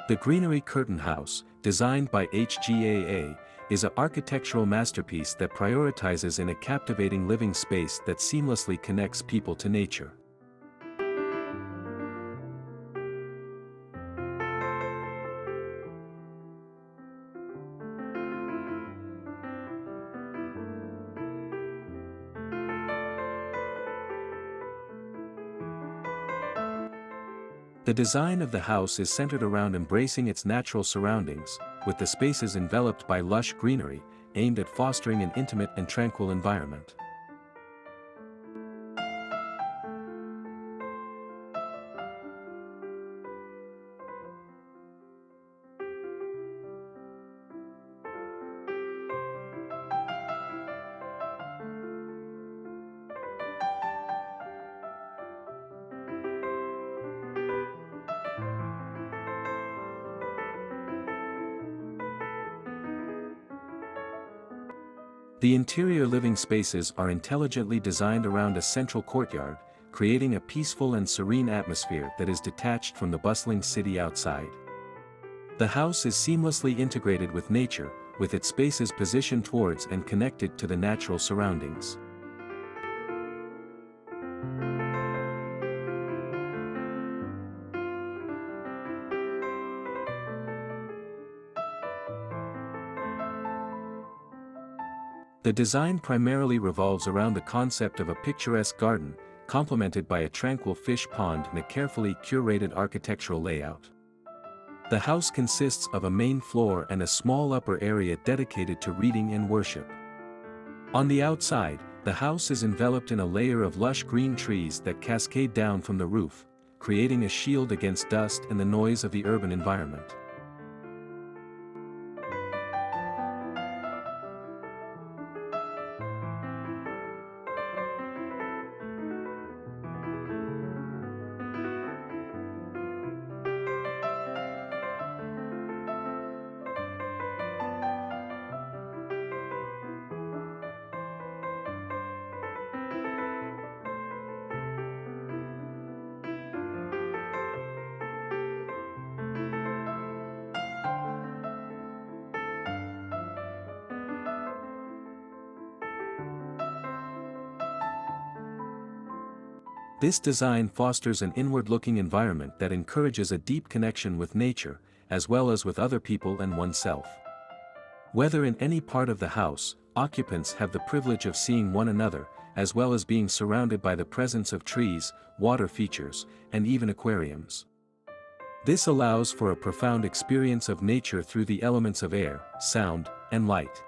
The Greenery Curtain House, designed by HGAA, is an architectural masterpiece that prioritizes in a captivating living space that seamlessly connects people to nature. The design of the house is centered around embracing its natural surroundings, with the spaces enveloped by lush greenery, aimed at fostering an intimate and tranquil environment. The interior living spaces are intelligently designed around a central courtyard, creating a peaceful and serene atmosphere that is detached from the bustling city outside. The house is seamlessly integrated with nature, with its spaces positioned towards and connected to the natural surroundings. The design primarily revolves around the concept of a picturesque garden, complemented by a tranquil fish pond and a carefully curated architectural layout. The house consists of a main floor and a small upper area dedicated to reading and worship. On the outside, the house is enveloped in a layer of lush green trees that cascade down from the roof, creating a shield against dust and the noise of the urban environment. This design fosters an inward-looking environment that encourages a deep connection with nature, as well as with other people and oneself. Whether in any part of the house, occupants have the privilege of seeing one another, as well as being surrounded by the presence of trees, water features, and even aquariums. This allows for a profound experience of nature through the elements of air, sound, and light.